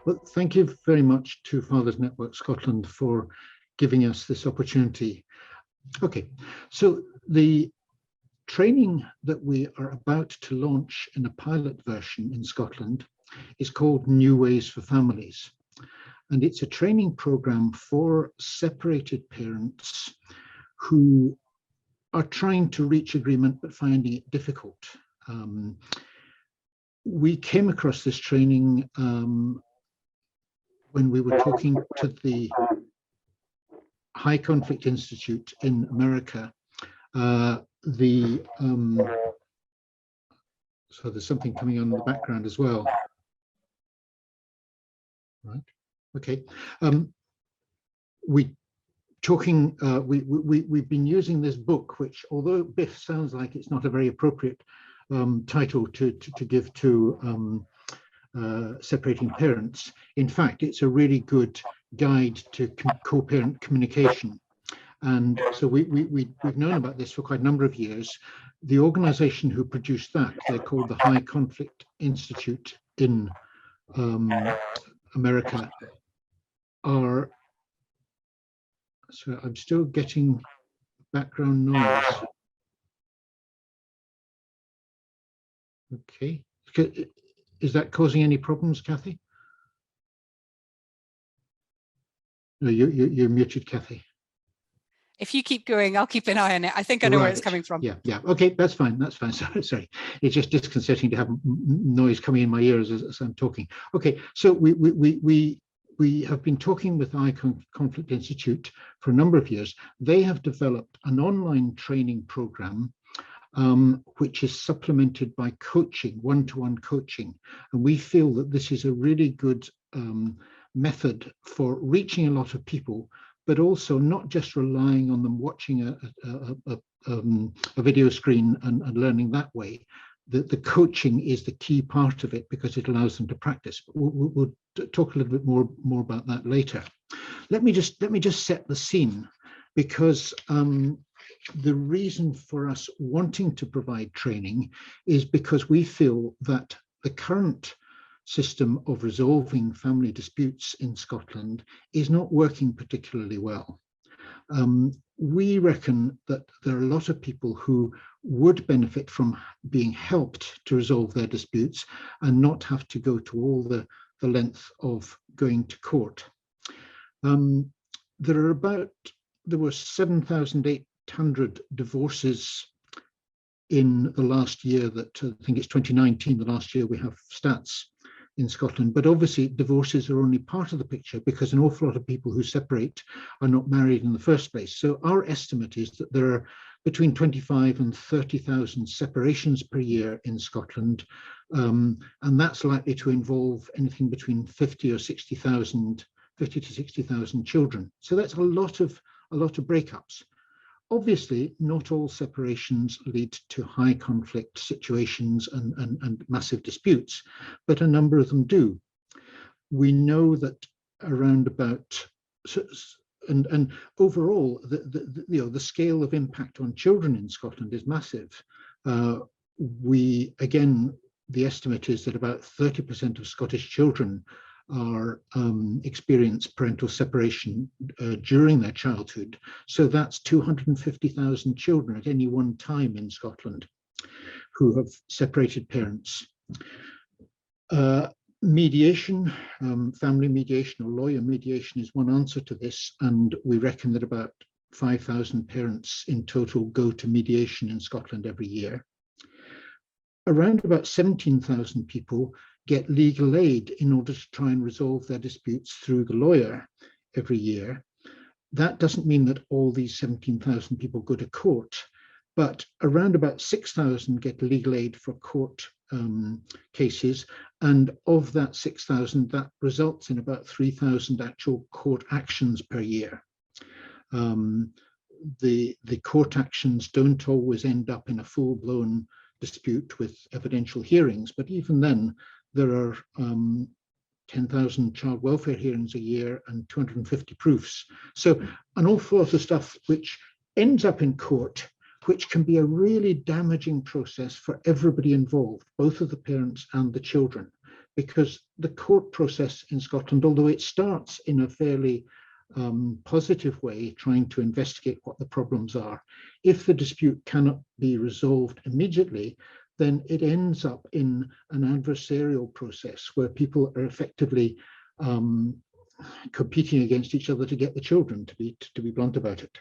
Well, thank you very much to Fathers Network Scotland for giving us this opportunity. Okay, so the training that we are about to launch in a pilot version in Scotland is called New Ways for Families. And it's a training program for separated parents who are trying to reach agreement but finding it difficult. We came across this training when we were talking to the High Conflict Institute in America. So there's something coming on in the background as well. Right. Okay. We've been using this book, which, although Biff sounds like it's not a very appropriate title to give to separating parents, in fact, it's a really good guide to co-parent communication. And so we've known about this for quite a number of years. The organization who produced that, they're called the High Conflict Institute in America, are, so I'm still getting background noise. Okay. Is that causing any problems, Kathy? No, you're muted, Kathy. If you keep going, I'll keep an eye on it. I think I know where it's coming from. Yeah. Okay, that's fine. That's fine. Sorry. It's just disconcerting to have noise coming in my ears as I'm talking. Okay, so we have been talking with the High Conflict Institute for a number of years. They have developed an online training program which is supplemented by coaching, one-to-one coaching. And we feel that this is a really good method for reaching a lot of people, but also not just relying on them watching a video screen and learning that way. The coaching is the key part of it because it allows them to practice. But we'll talk a little bit more about that later. Let me just set the scene, because the reason for us wanting to provide training is because we feel that the current system of resolving family disputes in Scotland is not working particularly well. We reckon that there are a lot of people who would benefit from being helped to resolve their disputes and not have to go to all the length of going to court. There were 7,800 divorces in the last year, that I think it's 2019, the last year we have stats in Scotland. But obviously divorces are only part of the picture, because an awful lot of people who separate are not married in the first place. So our estimate is that there are between 25 and 30,000 separations per year in Scotland, and that's likely to involve anything between 50 to 60,000 children. So that's a lot of breakups. Obviously, not all separations lead to high conflict situations and massive disputes, but a number of them do. We know that around about, and overall, the scale of impact on children in Scotland is massive. Again, the estimate is that about 30% of Scottish children experience parental separation during their childhood. So that's 250,000 children at any one time in Scotland who have separated parents. Mediation, family mediation or lawyer mediation is one answer to this, and we reckon that about 5,000 parents in total go to mediation in Scotland every year. Around about 17,000 people get legal aid in order to try and resolve their disputes through the lawyer every year. That doesn't mean that all these 17,000 people go to court, but around about 6,000 get legal aid for court cases, and of that 6,000, that results in about 3,000 actual court actions per year. The court actions don't always end up in a full-blown dispute with evidential hearings, but even then, there are 10,000 child welfare hearings a year and 250 proofs. So an awful lot of stuff which ends up in court, which can be a really damaging process for everybody involved, both of the parents and the children, because the court process in Scotland, although it starts in a fairly positive way, trying to investigate what the problems are, if the dispute cannot be resolved immediately, then it ends up in an adversarial process where people are effectively competing against each other to get the children, to be blunt about it.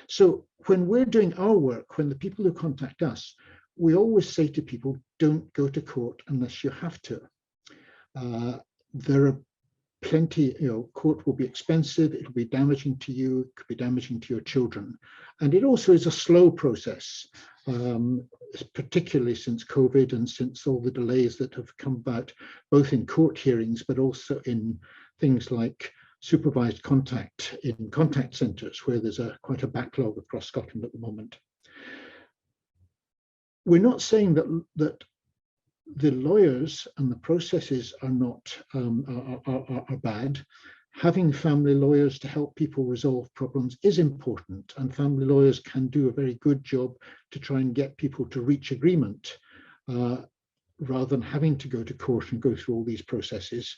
So when we're doing our work, when the people who contact us, we always say to people, don't go to court unless you have to. There are plenty, court will be expensive, it'll be damaging to you, it could be damaging to your children. And it also is a slow process, particularly since COVID and since all the delays that have come about, both in court hearings, but also in things like supervised contact in contact centres, where there's quite a backlog across Scotland at the moment. We're not saying that the lawyers and the processes are not are bad. Having family lawyers to help people resolve problems is important, and family lawyers can do a very good job to try and get people to reach agreement rather than having to go to court and go through all these processes.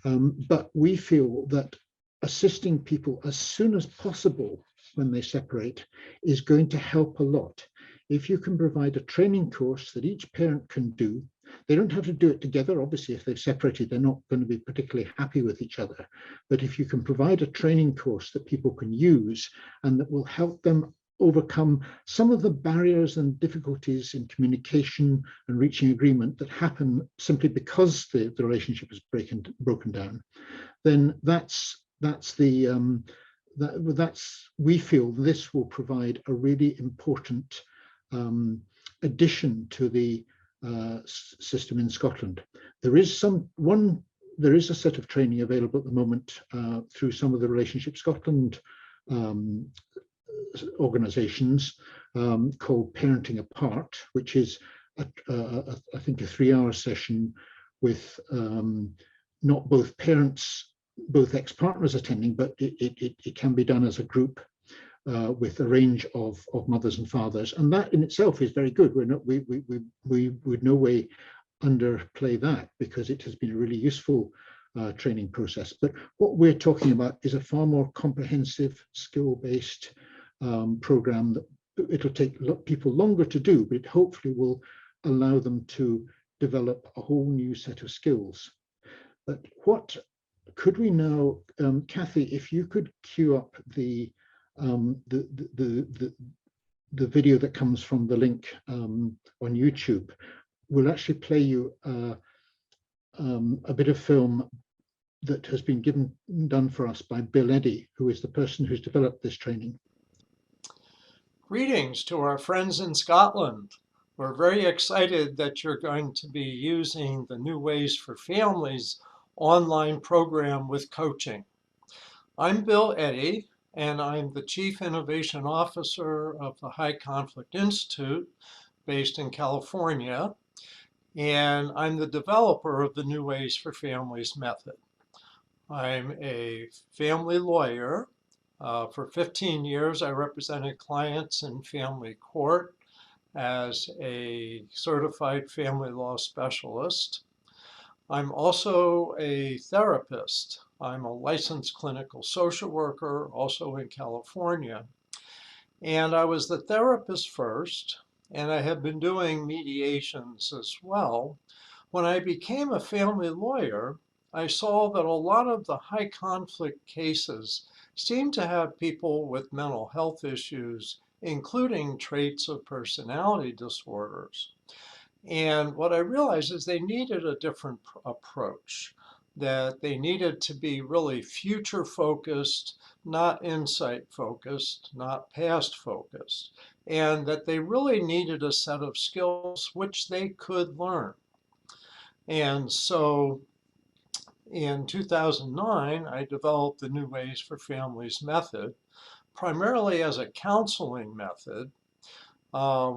But we feel that assisting people as soon as possible when they separate is going to help a lot. If you can provide a training course that each parent can do, they don't have to do it together. Obviously, if they've separated, they're not going to be particularly happy with each other. But if you can provide a training course that people can use and that will help them overcome some of the barriers and difficulties in communication and reaching agreement that happen simply because the relationship is broken down, then we feel this will provide a really important addition to the system in Scotland. There is a set of training available at the moment through some of the Relationship Scotland organisations called Parenting Apart, which is I think a 3-hour session with not both parents, both ex-partners attending, but it can be done as a group with a range of mothers and fathers, and that in itself is very good. We would no way underplay that, because it has been a really useful training process. But what we're talking about is a far more comprehensive, skill-based program that it'll take people longer to do, but it hopefully will allow them to develop a whole new set of skills. But what could we now, Kathy, if you could queue up the video that comes from the link on YouTube, we'll actually play you a bit of film that has been done for us by Bill Eddy, who is the person who's developed this training. Greetings to our friends in Scotland. We're very excited that you're going to be using the New Ways for Families online program with coaching. I'm Bill Eddy, and I'm the Chief Innovation Officer of the High Conflict Institute based in California, and I'm the developer of the New Ways for Families method. I'm a family lawyer. For 15 years, I represented clients in family court as a certified family law specialist. I'm also a therapist. I'm a licensed clinical social worker, also in California. And I was the therapist first, and I have been doing mediations as well. When I became a family lawyer, I saw that a lot of the high conflict cases seemed to have people with mental health issues, including traits of personality disorders. And what I realized is they needed a different approach, that they needed to be really future focused, not insight focused, not past focused, and that they really needed a set of skills which they could learn. And so in 2009, I developed the New Ways for Families method, primarily as a counseling method.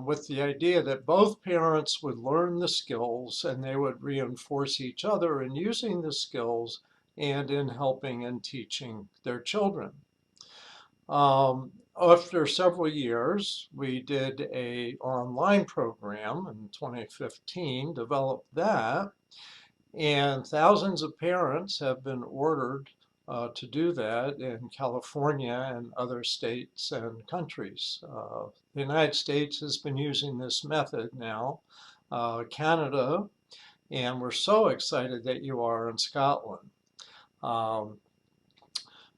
with the idea that both parents would learn the skills and they would reinforce each other in using the skills and in helping and teaching their children. After several years, we did an online program in 2015, developed that, and thousands of parents have been ordered to do that in California and other states and countries. The United States has been using this method now, Canada, and we're so excited that you are in Scotland.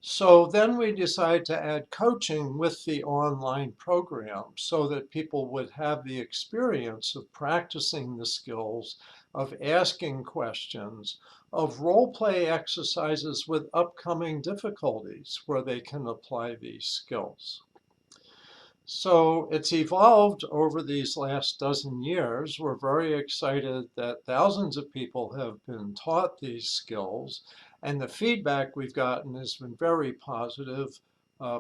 So then we decided to add coaching with the online program so that people would have the experience of practicing the skills, of asking questions, of role play exercises with upcoming difficulties where they can apply these skills. So it's evolved over these last dozen years. We're very excited that thousands of people have been taught these skills, and the feedback we've gotten has been very positive.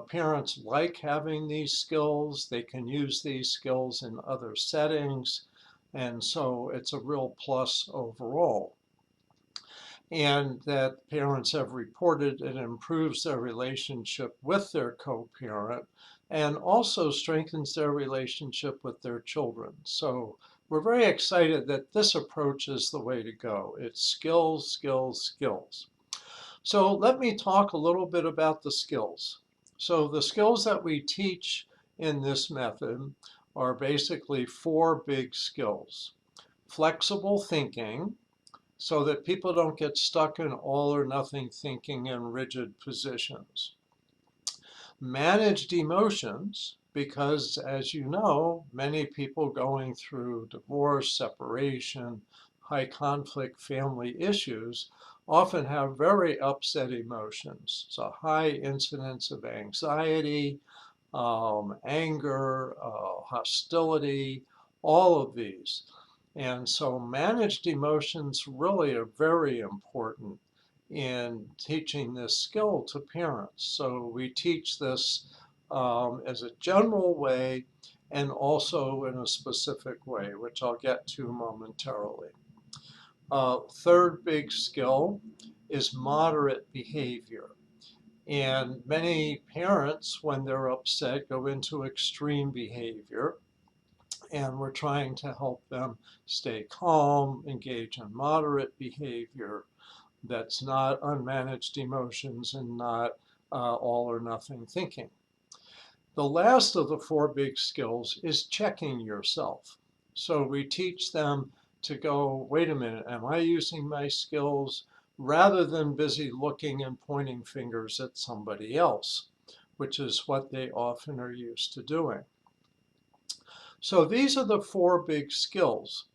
Parents like having these skills. They can use these skills in other settings, and so it's a real plus overall. And that parents have reported it improves their relationship with their co-parent and also strengthens their relationship with their children. So we're very excited that this approach is the way to go. It's skills, skills, skills. So let me talk a little bit about the skills. So the skills that we teach in this method are basically 4 big skills. Flexible thinking, so that people don't get stuck in all or nothing thinking in rigid positions. Managed emotions, because as you know, many people going through divorce, separation, high conflict family issues often have very upset emotions. It's a high incidence of anxiety, anger, hostility, all of these. And so managed emotions really are very important in teaching this skill to parents. So we teach this as a general way and also in a specific way, which I'll get to momentarily. Third big skill is moderate behavior. And many parents, when they're upset, go into extreme behavior. And we're trying to help them stay calm, engage in moderate behavior that's not unmanaged emotions and not all or nothing thinking. The last of the 4 big skills is checking yourself. So we teach them to go, wait a minute, am I using my skills? Rather than busy looking and pointing fingers at somebody else, which is what they often are used to doing. So these are the 4 big skills.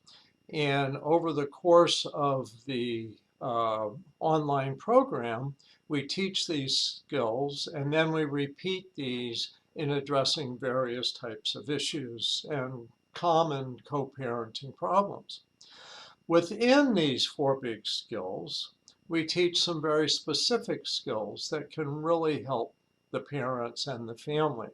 And over the course of the online program, we teach these skills and then we repeat these in addressing various types of issues and common co-parenting problems. Within these 4 big skills, we teach some very specific skills that can really help the parents and the family.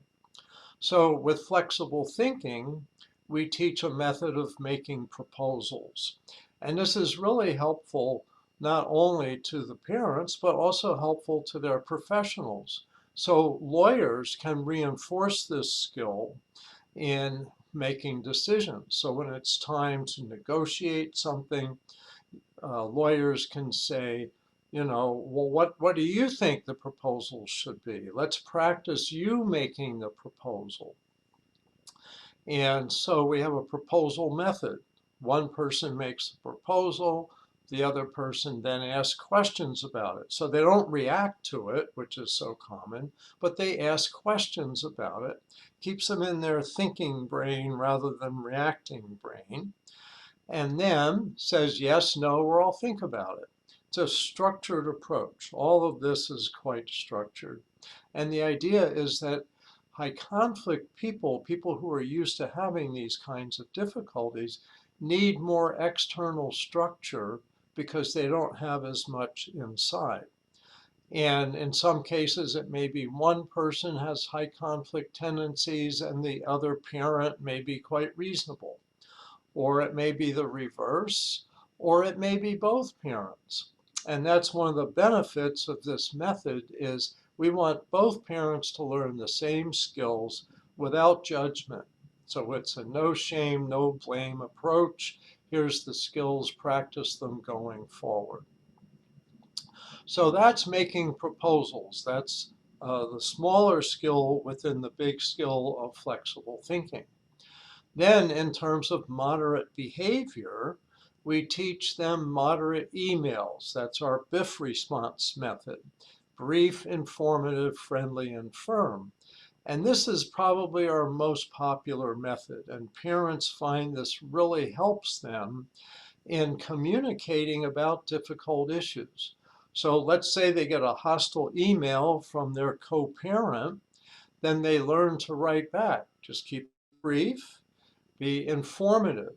So with flexible thinking, we teach a method of making proposals. And this is really helpful not only to the parents, but also helpful to their professionals. So lawyers can reinforce this skill in making decisions. So when it's time to negotiate something, lawyers can say, you know, well, what do you think the proposal should be? Let's practice you making the proposal. And so we have a proposal method. One person makes a proposal, the other person then asks questions about it. So they don't react to it, which is so common, but they ask questions about it. Keeps them in their thinking brain rather than reacting brain. And then says yes, no, or I'll think about it. It's a structured approach. All of this is quite structured. And the idea is that high conflict people who are used to having these kinds of difficulties, need more external structure because they don't have as much inside. And in some cases, it may be one person has high conflict tendencies and the other parent may be quite reasonable. Or it may be the reverse, or it may be both parents. And that's one of the benefits of this method is we want both parents to learn the same skills without judgment. So it's a no shame, no blame approach. Here's the skills, practice them going forward. So that's making proposals. That's the smaller skill within the big skill of flexible thinking. Then in terms of moderate behavior, we teach them moderate emails. That's our BIF response method. Brief, informative, friendly, and firm. And this is probably our most popular method. And parents find this really helps them in communicating about difficult issues. So let's say they get a hostile email from their co-parent, then they learn to write back. Just keep it brief, be informative.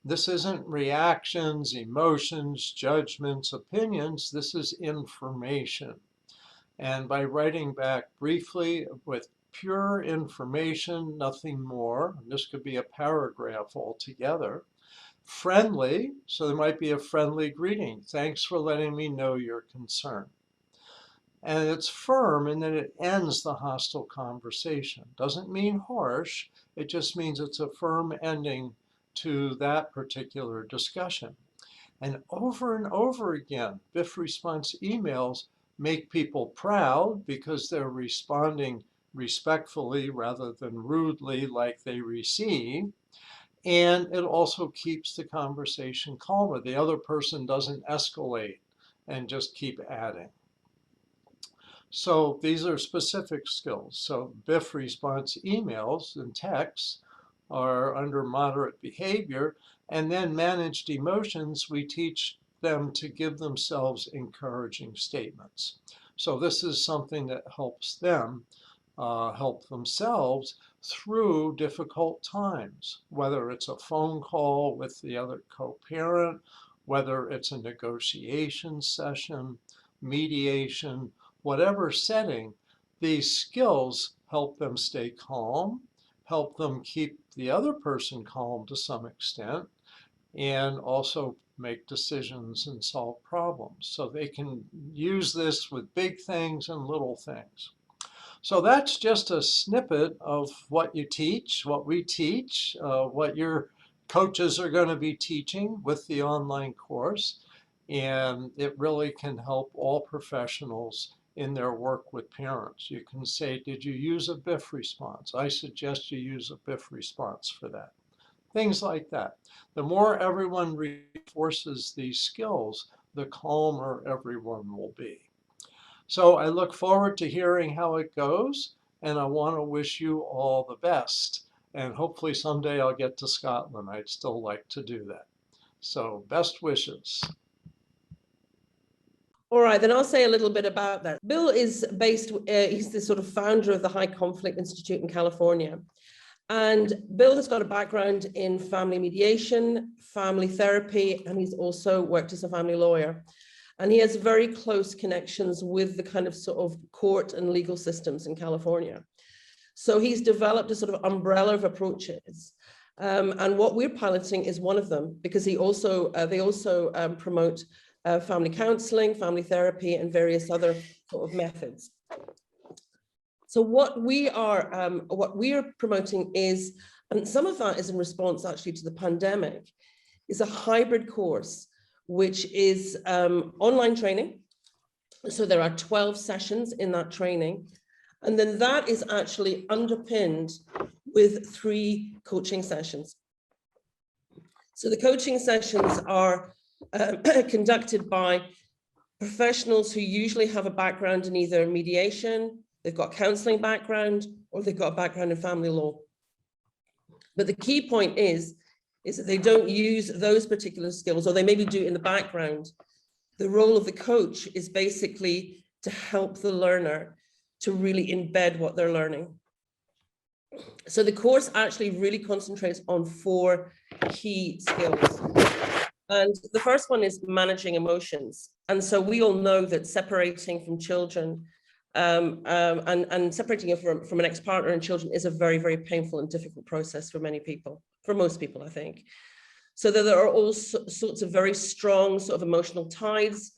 This isn't reactions, emotions, judgments, opinions. This is information. And by writing back briefly with pure information, nothing more, this could be a paragraph altogether. Friendly, so there might be a friendly greeting. Thanks for letting me know your concern. And it's firm, and then it ends the hostile conversation. Doesn't mean harsh, it just means it's a firm ending to that particular discussion. And over again, BIF response emails make people proud because they're responding respectfully rather than rudely like they receive. And it also keeps the conversation calmer. The other person doesn't escalate and just keep adding. So these are specific skills. So BIF response emails and texts are under moderate behavior. And then managed emotions, we teach them to give themselves encouraging statements. So this is something that helps them help themselves through difficult times, whether it's a phone call with the other co-parent, whether it's a negotiation session, mediation, whatever setting, these skills help them stay calm, help them keep the other person calm to some extent, and also make decisions and solve problems. So they can use this with big things and little things. So that's just a snippet of what you teach, what we teach, what your coaches are going to be teaching with the online course. And it really can help all professionals in their work with parents. You can say, did you use a BIF response? I suggest you use a BIF response for that. Things like that. The more everyone reinforces these skills, the calmer everyone will be. So I look forward to hearing how it goes, and I want to wish you all the best. And hopefully someday I'll get to Scotland. I'd still like to do that. So best wishes. All right, then I'll say a little bit about that. Bill is based, he's the sort of founder of the High Conflict Institute in California. And Bill has got a background in family mediation, family therapy, and he's also worked as a family lawyer. And he has very close connections with the kind of sort of court and legal systems in California. So he's developed a sort of umbrella of approaches. And what we're piloting is one of them, because they also promote family counseling, family therapy, and various other sort of methods. So what we are promoting is, and some of that is in response actually to the pandemic, is a hybrid course, which is online training. So there are 12 sessions in that training. And then that is actually underpinned with 3 coaching sessions. So the coaching sessions are conducted by professionals who usually have a background in either mediation, they've got counseling background, or they've got a background in family law. But the key point is that they don't use those particular skills, or they maybe do it in the background. The role of the coach is basically to help the learner to really embed what they're learning. So the course actually really concentrates on 4 key skills. And the first one is managing emotions. And so we all know that separating from children and separating it from an ex-partner and children is a very, very painful and difficult process for many people, for most people, I think. So that there are all sorts of very strong sort of emotional ties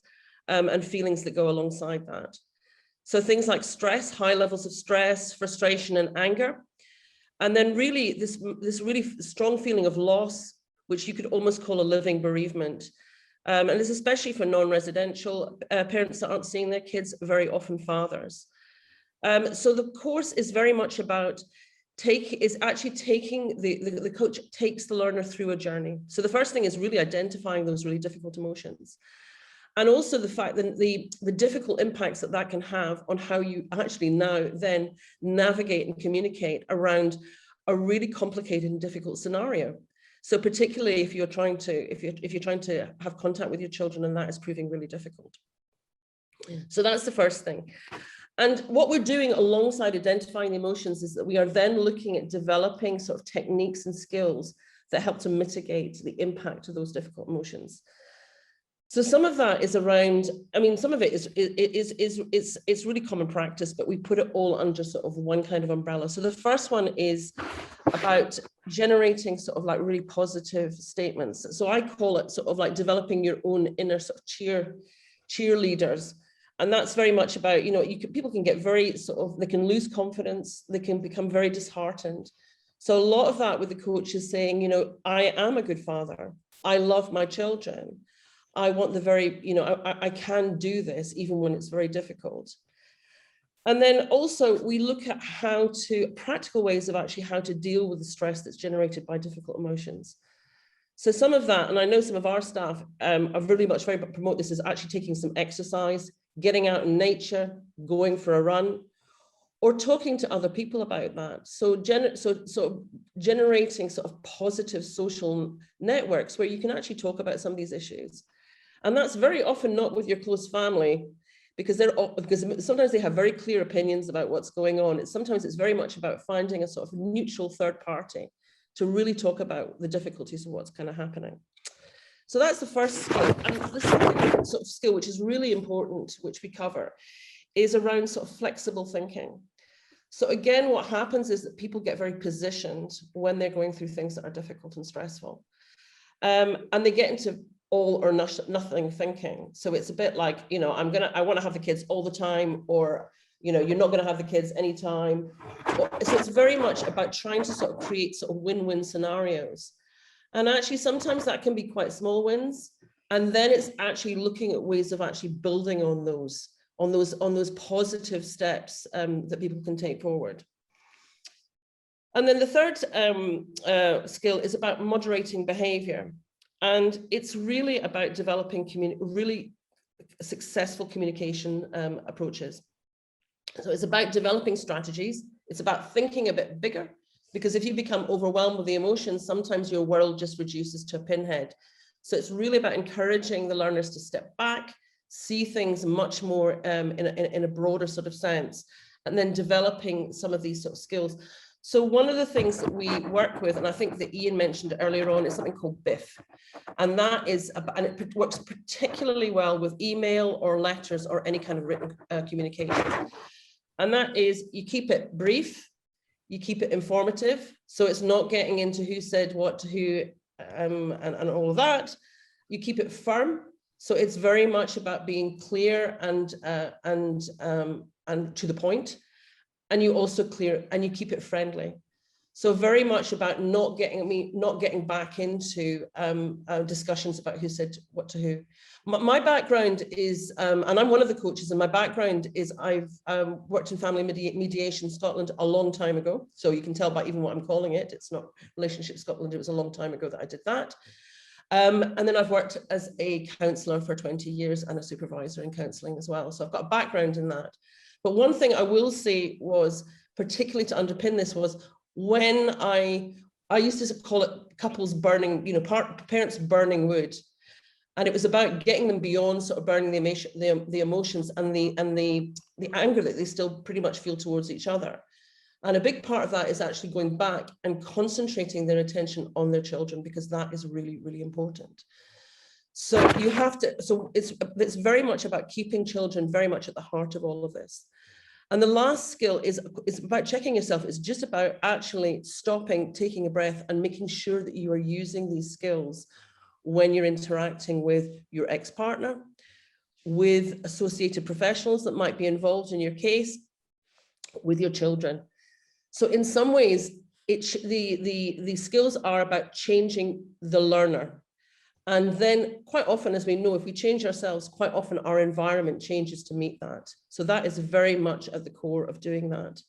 and feelings that go alongside that. So things like stress, high levels of stress, frustration, and anger. And then really this really strong feeling of loss, which you could almost call a living bereavement. And it's especially for non-residential parents that aren't seeing their kids, very often fathers. So the course is very much about the coach takes the learner through a journey. So the first thing is really identifying those really difficult emotions. And also the fact that the difficult impacts that can have on how you actually now then navigate and communicate around a really complicated and difficult scenario. So particularly if you're trying to have contact with your children and that is proving really difficult. So that's the first thing. And what we're doing alongside identifying the emotions is that we are then looking at developing sort of techniques and skills that help to mitigate the impact of those difficult emotions. So some of that is around, I mean, some of it is really common practice, but we put it all under sort of one kind of umbrella. So the first one is about generating sort of like really positive statements. So I call it sort of like developing your own inner sort of cheerleaders. And that's very much about, you know, people can get very sort of, they can lose confidence, they can become very disheartened. So a lot of that with the coach is saying, you know, I am a good father. I love my children. I want the very, you know, I can do this even when it's very difficult. And then also we look at practical ways of actually how to deal with the stress that's generated by difficult emotions. So some of that, and I know some of our staff are really much very promote this, is actually taking some exercise, getting out in nature, going for a run, or talking to other people about that. So generating sort of positive social networks where you can actually talk about some of these issues. And that's very often not with your close family, because sometimes they have very clear opinions about what's going on. Sometimes it's very much about finding a sort of neutral third party to really talk about the difficulties of what's kind of happening. So that's the first skill. And the second sort of skill, which is really important, which we cover, is around sort of flexible thinking. So again, what happens is that people get very positioned when they're going through things that are difficult and stressful. And they get into all or nothing thinking. So it's a bit like, you know, I want to have the kids all the time, or, you know, you're not going to have the kids anytime. So it's very much about trying to sort of create sort of win-win scenarios. And actually, sometimes that can be quite small wins. And then it's actually looking at ways of actually building on those positive steps that people can take forward. And then the third skill is about moderating behavior. And it's really about developing really successful communication approaches. So it's about developing strategies. It's about thinking a bit bigger, because if you become overwhelmed with the emotions, sometimes your world just reduces to a pinhead. So it's really about encouraging the learners to step back, see things much more in a broader sort of sense, and then developing some of these sort of skills. So one of the things that we work with, and I think that Ian mentioned earlier on, is something called BIF. And that is, and it works particularly well with email or letters or any kind of written communication. And that is, you keep it brief, you keep it informative. So it's not getting into who said what to who and all of that. You keep it firm. So it's very much about being clear and to the point. And you also you keep it friendly. So very much about not getting back into discussions about who said what to who. My background is, and I'm one of the coaches, and my background is I've worked in family mediation Scotland a long time ago. So you can tell by even what I'm calling it. It's not Relationship Scotland. It was a long time ago that I did that. And then I've worked as a counsellor for 20 years and a supervisor in counselling as well. So I've got a background in that. But one thing I will say was, particularly to underpin this, was when I used to call it couples burning, you know, parents burning wood. And it was about getting them beyond sort of burning the emotions and the anger that they still pretty much feel towards each other. And a big part of that is actually going back and concentrating their attention on their children, because that is really, really important. So you have to, so it's very much about keeping children very much at the heart of all of this. And the last skill is about checking yourself. It's just about actually stopping, taking a breath, and making sure that you are using these skills when you're interacting with your ex-partner, with associated professionals that might be involved in your case, with your children. So in some ways, the skills are about changing the learner. And then quite often, as we know, if we change ourselves, quite often our environment changes to meet that. So that is very much at the core of doing that.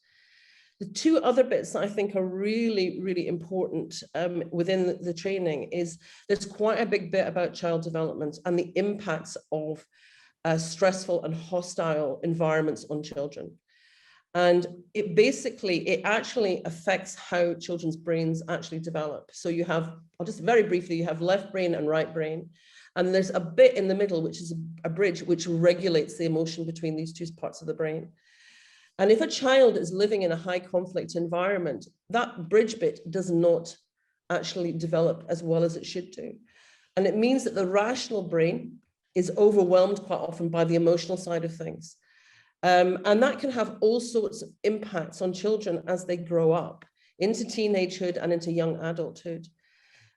The two other bits that I think are really, really important within the training is there's quite a big bit about child development and the impacts of stressful and hostile environments on children. And it actually affects how children's brains actually develop. So you have, I'll just very briefly, you have left brain and right brain. And there's a bit in the middle, which is a bridge, which regulates the emotion between these two parts of the brain. And if a child is living in a high conflict environment, that bridge bit does not actually develop as well as it should do. And it means that the rational brain is overwhelmed quite often by the emotional side of things. And that can have all sorts of impacts on children as they grow up into teenagehood and into young adulthood.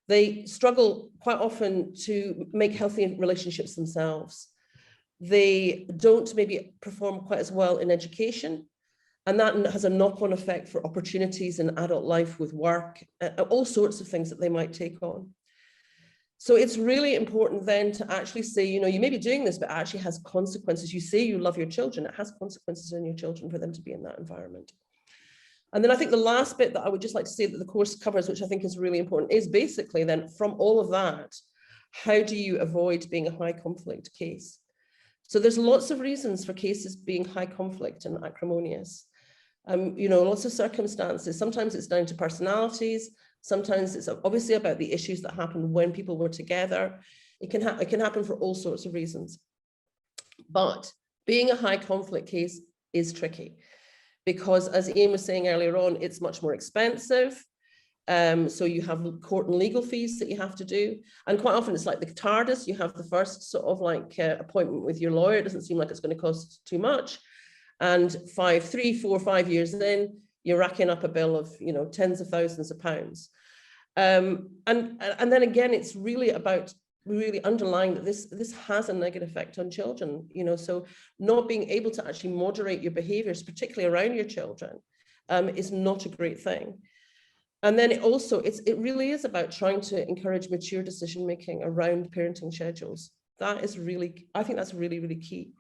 They struggle quite often to make healthy relationships themselves. They don't maybe perform quite as well in education, and that has a knock-on effect for opportunities in adult life with work, all sorts of things that they might take on. So it's really important then to actually say, you know, you may be doing this, but it actually has consequences. You say you love your children, it has consequences on your children for them to be in that environment. And then I think the last bit that I would just like to say that the course covers, which I think is really important, is basically then from all of that, how do you avoid being a high conflict case? So there's lots of reasons for cases being high conflict and acrimonious. You know, lots of circumstances. Sometimes it's down to personalities. Sometimes it's obviously about the issues that happen when people were together. It can happen for all sorts of reasons. But being a high conflict case is tricky because, as Ian was saying earlier on, it's much more expensive. So you have court and legal fees that you have to do. And quite often it's like the TARDIS. You have the first sort of like appointment with your lawyer. It doesn't seem like it's going to cost too much. And 3, 4, 5 years in, you're racking up a bill of, you know, tens of thousands of pounds. And then again, it's really about really underlying that this has a negative effect on children, you know, so not being able to actually moderate your behaviors, particularly around your children, is not a great thing. And then it really is about trying to encourage mature decision-making around parenting schedules. That is really, I think that's really, really key.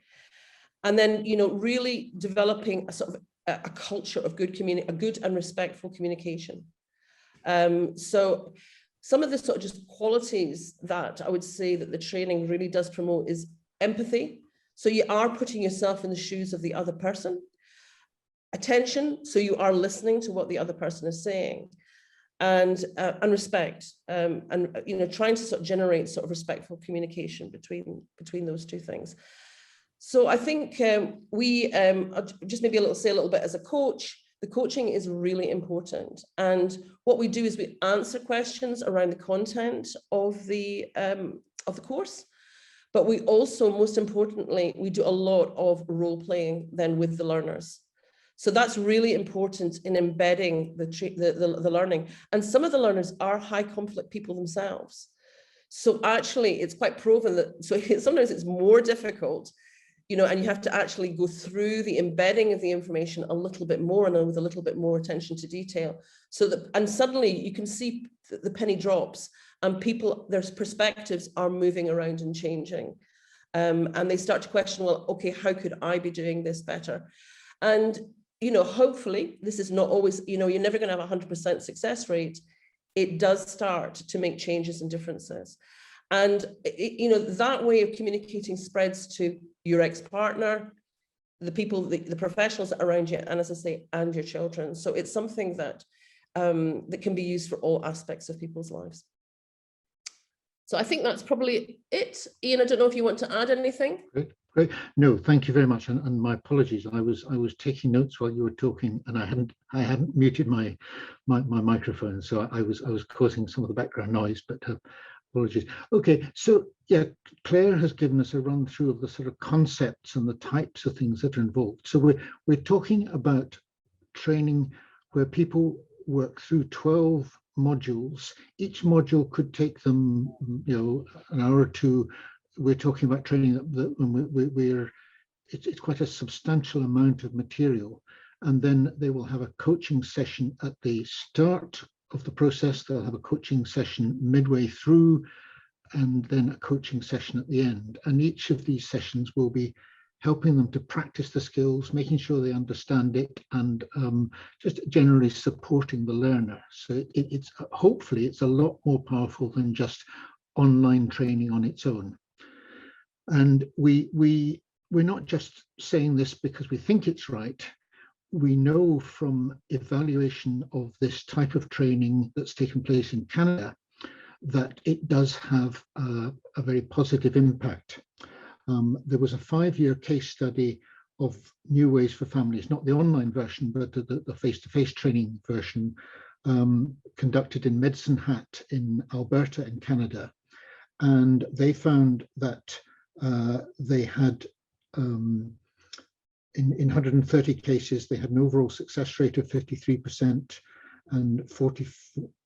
And then, you know, really developing a sort of a culture of good and respectful communication. So some of the sort of just qualities that I would say that the training really does promote is empathy. So you are putting yourself in the shoes of the other person. Attention, so you are listening to what the other person is saying. And respect, and you know, trying to sort of generate sort of respectful communication between those two things. So I think I'll just maybe say a little bit as a coach. The coaching is really important, and what we do is we answer questions around the content of the course, but we also, most importantly, we do a lot of role playing then with the learners. So that's really important in embedding the learning. And some of the learners are high conflict people themselves. So actually, it's quite proven that sometimes it's more difficult, you know, and you have to actually go through the embedding of the information a little bit more and with a little bit more attention to detail. So that, and suddenly you can see the penny drops and their perspectives are moving around and changing. And they start to question, well, okay, how could I be doing this better? And, you know, hopefully this is not always, you know, you're never going to have a 100% success rate. It does start to make changes and differences. And, you know, that way of communicating spreads to your ex-partner, the people, the professionals around you, and as I say, and your children. So it's something that, that can be used for all aspects of people's lives. So I think that's probably it. Ian, I don't know if you want to add anything. Great. No, thank you very much. And my apologies. I was taking notes while you were talking, and I hadn't muted my microphone, so I was causing some of the background noise. But Apologies. Okay, so yeah, Claire has given us a run through of the sort of concepts and the types of things that are involved. So we're talking about training where people work through 12 modules. Each module could take them, an hour or two. We're talking about training that when it's quite a substantial amount of material. And then they will have a coaching session at the start of the process. They'll have a coaching session midway through, and then a coaching session at the end. And each of these sessions will be helping them to practice the skills, making sure they understand it, and just generally supporting the learner. So it's hopefully it's a lot more powerful than just online training on its own. And we're not just saying this because we think it's right. We know from evaluation of this type of training that's taken place in Canada that it does have a very positive impact. There was a 5-year case study of New Ways for Families, not the online version, but the face-to-face training version, conducted in Medicine Hat in Alberta in Canada. And they found that they had in 130 cases, they had an overall success rate of 53%, and 40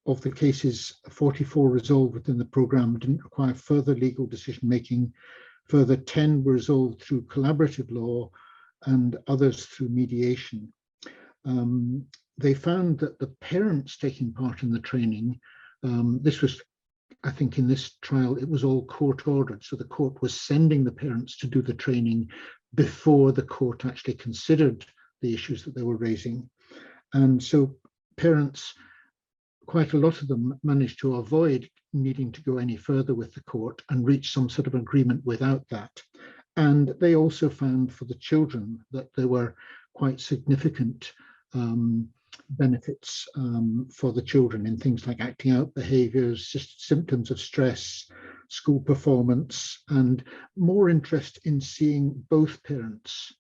of the cases, 44 resolved within the program, didn't require further legal decision-making. Further 10 were resolved through collaborative law, and others through mediation. They found that the parents taking part in the training, this was, I think in this trial, it was all court ordered. So the court was sending the parents to do the training before the court actually considered the issues that they were raising. And so parents, quite a lot of them managed to avoid needing to go any further with the court and reach some sort of agreement without that. And they also found for the children that there were quite significant benefits for the children in things like acting out behaviours, just symptoms of stress, school performance, and more interest in seeing both parents,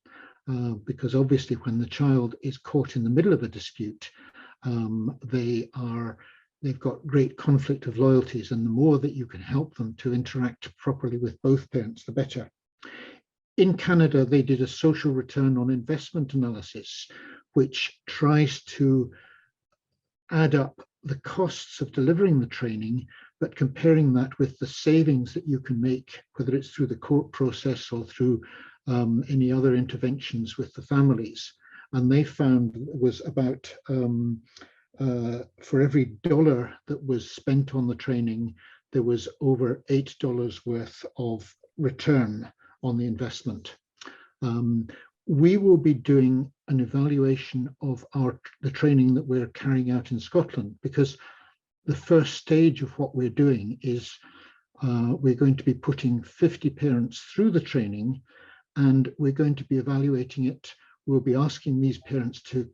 because obviously when the child is caught in the middle of a dispute, they've got great conflict of loyalties, and the more that you can help them to interact properly with both parents, the better. In Canada, they did a social return on investment analysis, which tries to add up the costs of delivering the training, but comparing that with the savings that you can make, whether it's through the court process or through any other interventions with the families. And they found it was about, for every $1 that was spent on the training, there was over $8 worth of return on the investment. We will be doing an evaluation of the training that we're carrying out in Scotland, because the first stage of what we're doing is we're going to be putting 50 parents through the training, and we're going to be evaluating it. We'll be asking these parents to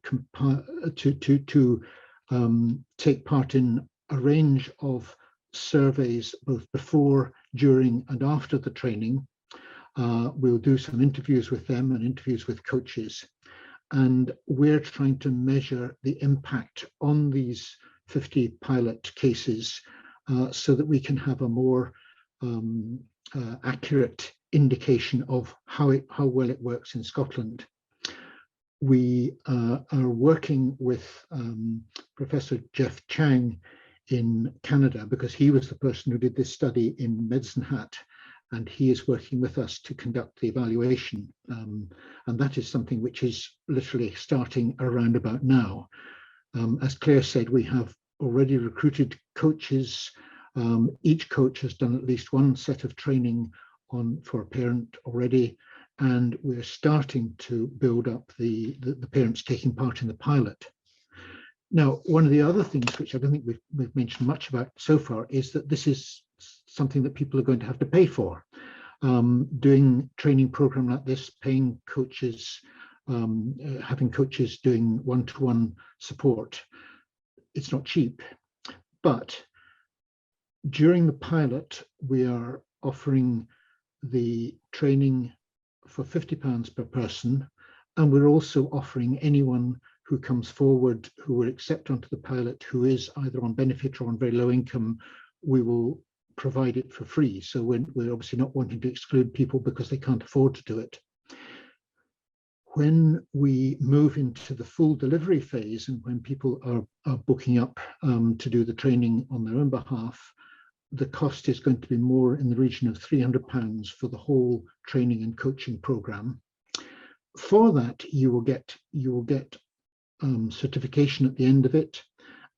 take part in a range of surveys, both before, during, and after the training. We'll do some interviews with them and interviews with coaches. And we're trying to measure the impact on these 50 pilot cases so that we can have a more accurate indication of how well it works in Scotland. We are working with Professor Jeff Chang in Canada, because he was the person who did this study in Medicine Hat, and he is working with us to conduct the evaluation. And that is something which is literally starting around about now. As Claire said, we have already recruited coaches. Each coach has done at least one set of training for a parent already, and we're starting to build up the parents taking part in the pilot. Now, one of the other things which I don't think we've mentioned much about so far is that this is something that people are going to have to pay for. Doing training program like this, paying coaches, having coaches doing one-to-one support, it's not cheap. But during the pilot, we are offering the training for £50 per person, and we're also offering anyone who comes forward who will accept onto the pilot who is either on benefit or on very low income, we will provide it for free. So we're obviously not wanting to exclude people because they can't afford to do it. When we move into the full delivery phase and when people are booking up to do the training on their own behalf, the cost is going to be more in the region of £300 for the whole training and coaching program. For that, you will get certification at the end of it,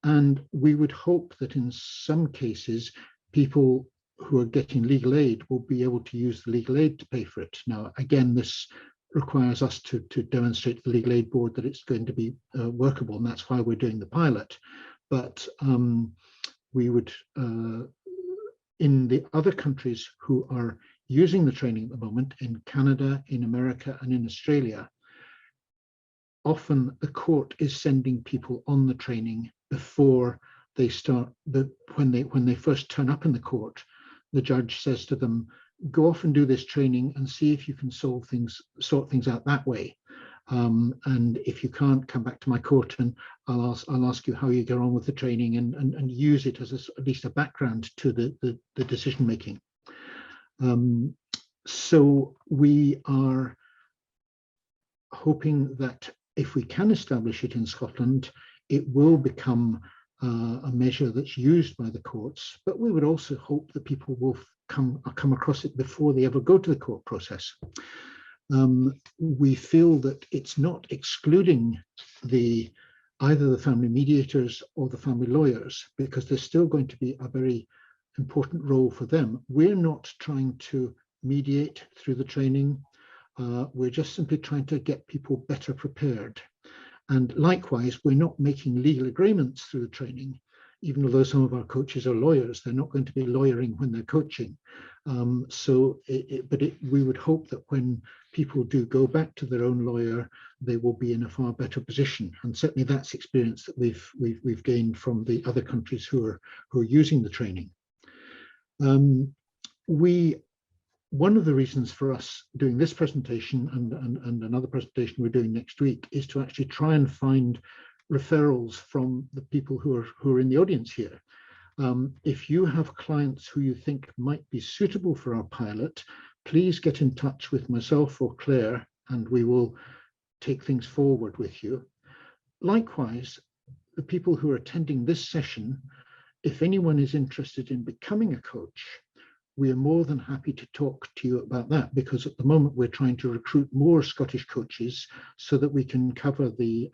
and we would hope that in some cases, people who are getting legal aid will be able to use the legal aid to pay for it. Now, again, this requires us to demonstrate to the Legal Aid Board that it's going to be workable, and that's why we're doing the pilot. But we would, in the other countries who are using the training at the moment, in Canada, in America, and in Australia, often the court is sending people on the training before they start. When they first turn up in the court, the judge says to them, go off and do this training and see if you can sort things out that way. And if you can't, come back to my court and I'll ask you how you get on with the training and use it as at least a background to the decision making. So we are hoping that if we can establish it in Scotland, it will become a measure that's used by the courts, but we would also hope that people will come across it before they ever go to the court process. We feel that it's not excluding either the family mediators or the family lawyers, because there's still going to be a very important role for them. We're not trying to mediate through the training. We're just simply trying to get people better prepared. And likewise, we're not making legal agreements through the training. Even although some of our coaches are lawyers, they're not going to be lawyering when they're coaching. We would hope that when people do go back to their own lawyer, they will be in a far better position. And certainly that's experience that we've gained from the other countries who are using the training. One of the reasons for us doing this presentation and another presentation we're doing next week is to actually try and find referrals from the people who are in the audience here. If you have clients who you think might be suitable for our pilot, please get in touch with myself or Claire and we will take things forward with you. Likewise, the people who are attending this session, if anyone is interested in becoming a coach, we are more than happy to talk to you about that, because at the moment we're trying to recruit more Scottish coaches so that we can cover the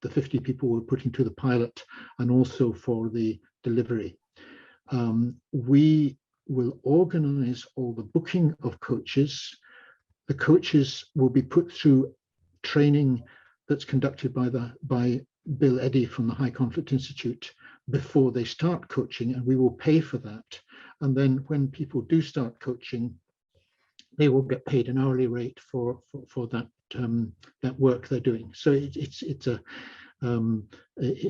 50 people we're putting to the pilot and also for the delivery. We will organise all the booking of coaches. The coaches will be put through training that's conducted by Bill Eddy from the High Conflict Institute before they start coaching, and we will pay for that. And then when people do start coaching, they will get paid an hourly rate for that work they're doing. So it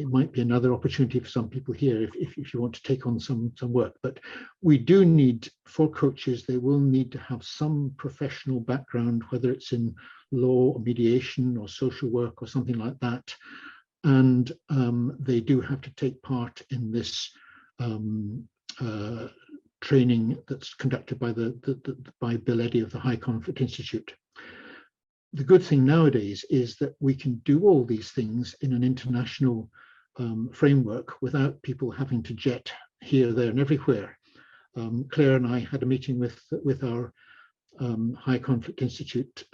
might be another opportunity for some people here if you want to take on some work. But we do need, for coaches, they will need to have some professional background, whether it's in law or mediation or social work or something like that. And they do have to take part in this training that's conducted by Bill Eddy of the High Conflict Institute. The good thing nowadays is that we can do all these things in an international framework without people having to jet here, there, and everywhere. Claire and I had a meeting with our High Conflict Institute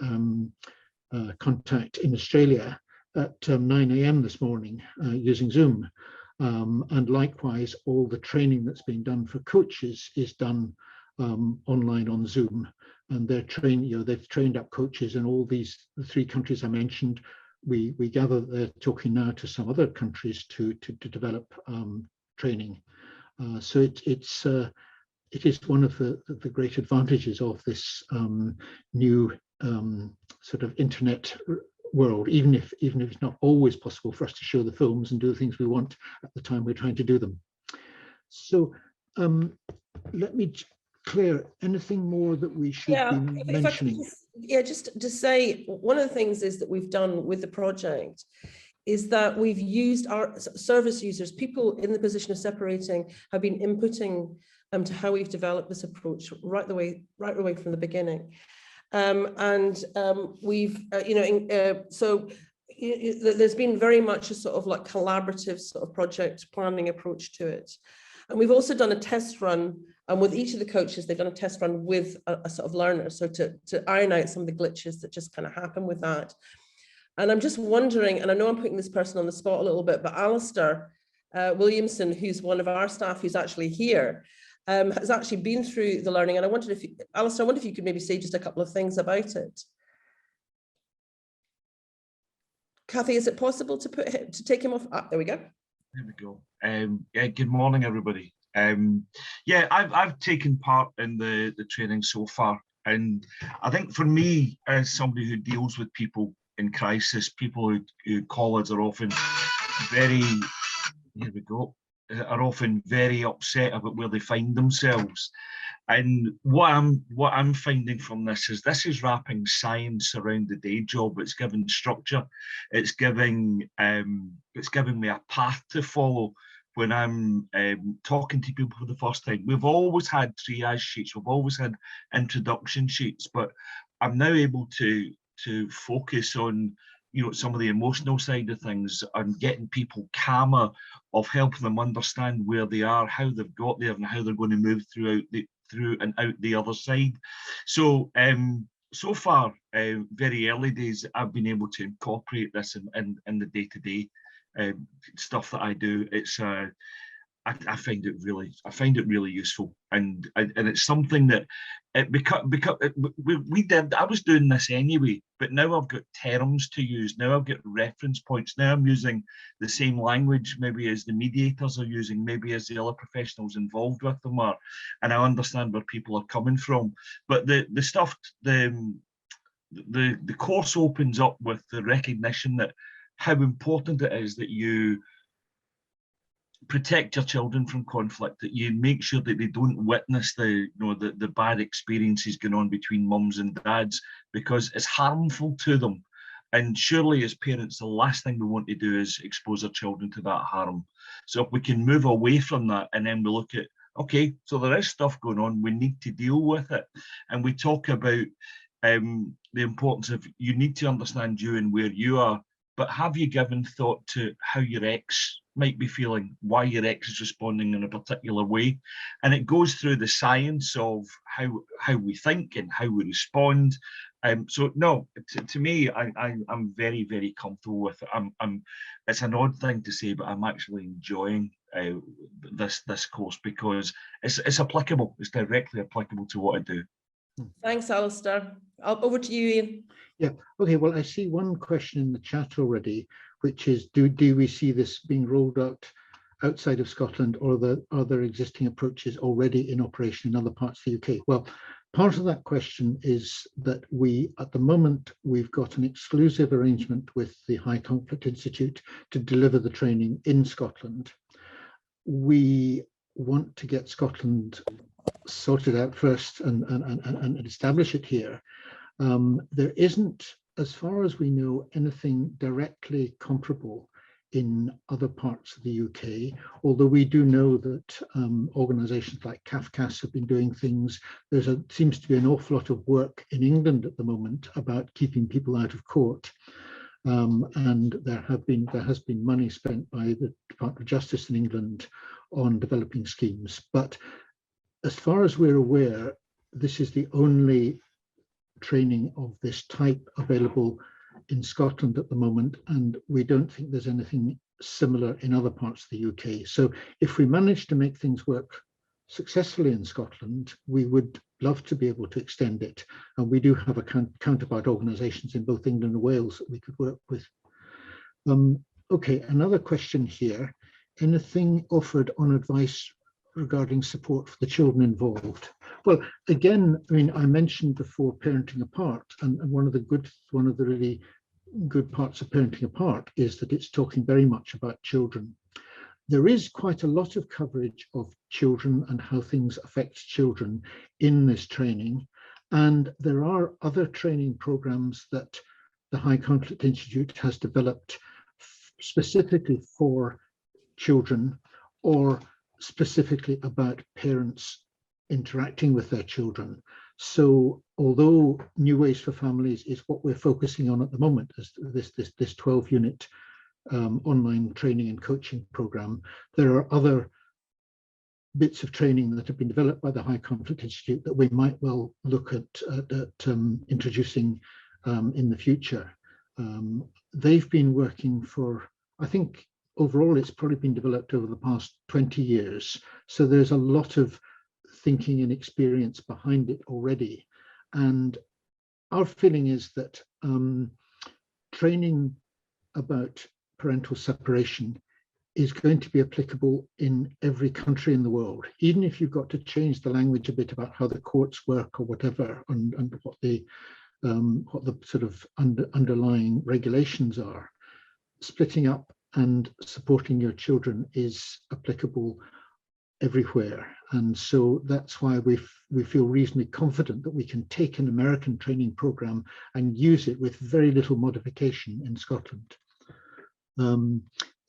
contact in Australia at 9 a.m. this morning using Zoom. And likewise, all the training that's being done for coaches is done online on Zoom. And they've trained up coaches in all the 3 countries I mentioned. We gather that they're talking now to some other countries to develop training. So it is one of the great advantages of this new sort of internet world, even if it's not always possible for us to show the films and do the things we want at the time we're trying to do them. So let me, Claire, anything more that we should be mentioning? Just to say, one of the things is that we've done with the project is that we've used our service users, people in the position of separating have been inputting to how we've developed this approach right away from the beginning. We've, there's been very much a sort of like collaborative sort of project planning approach to it. And we've also done a test run, and with each of the coaches, they've done a test run with a sort of learner. So to iron out some of the glitches that just kind of happen with that. And I'm just wondering, and I know I'm putting this person on the spot a little bit, but Alistair Williamson, who's one of our staff who's actually here, has actually been through the learning. And I wondered if, Alistair, I wonder if you could maybe say just a couple of things about it. Kathy, is it possible to take him off? Ah, there we go. There we go. Yeah, good morning, everybody. Yeah, I've taken part in the training so far, and I think for me, as somebody who deals with people in crisis, people who call us are often very, here we go, are often very upset about where they find themselves. And what I'm finding from this is wrapping science around the day job. It's giving structure. It's giving me a path to follow when I'm talking to people for the first time. We've always had triage sheets. We've always had introduction sheets, but I'm now able to focus on, you know, some of the emotional side of things and getting people calmer, of helping them understand where they are, how they've got there, and how they're going to move through and out the other side. So so far, very early days, I've been able to incorporate this in the day-to-day stuff that I do. It's I find it really useful, and it's something that I was doing this anyway, but now I've got terms to use. Now I've got reference points. Now I'm using the same language maybe as the mediators are using, maybe as the other professionals involved with them are, and I understand where people are coming from. But the course opens up with the recognition that how important it is that you protect your children from conflict, that you make sure that they don't witness the bad experiences going on between mums and dads, because it's harmful to them. And surely as parents, the last thing we want to do is expose our children to that harm. So if we can move away from that, and then we look at, okay, so there is stuff going on, we need to deal with it. And we talk about the importance of, you need to understand you and where you are, but have you given thought to how your ex might be feeling, why your ex is responding in a particular way? And it goes through the science of how we think and how we respond. So no, to me, I'm very, very comfortable with it. It's an odd thing to say, but I'm actually enjoying this course because it's applicable. It's directly applicable to what I do. Thanks, Alistair. Over to you, Ian. Yeah, okay, well, I see one question in the chat already, which is, do we see this being rolled out outside of Scotland, or are there existing approaches already in operation in other parts of the UK? Well, part of that question is that at the moment, we've got an exclusive arrangement with the High Conflict Institute to deliver the training in Scotland. We want to get Scotland sorted out first and establish it here. There isn't, as far as we know, anything directly comparable in other parts of the UK, although we do know that organisations like CAFCAS have been doing things. Seems to be an awful lot of work in England at the moment about keeping people out of court. And there has been money spent by the Department of Justice in England on developing schemes. But as far as we're aware, this is the only training of this type available in Scotland at the moment, and we don't think there's anything similar in other parts of the UK. So if we manage to make things work successfully in Scotland, we would love to be able to extend it, and we do have counterpart organisations in both England and Wales that we could work with. Okay, another question here. Anything offered on advice regarding support for the children involved? Well, again, I mean, I mentioned before parenting apart, and one of the really good parts of parenting apart is that it's talking very much about children. There is quite a lot of coverage of children and how things affect children in this training, and there are other training programs that the High Conflict Institute has developed specifically for children, or specifically about parents interacting with their children. So although New Ways for Families is what we're focusing on at the moment, as this 12-unit online training and coaching program, there are other bits of training that have been developed by the High Conflict Institute that we might well look at introducing in the future. They've been working for, I think overall it's probably been developed over the past 20 years. So there's a lot of thinking and experience behind it already. And our feeling is that training about parental separation is going to be applicable in every country in the world, even if you've got to change the language a bit about how the courts work or whatever, and what the sort of underlying regulations are. Splitting up and supporting your children is applicable everywhere, and so that's why we feel reasonably confident that we can take an American training program and use it with very little modification in Scotland.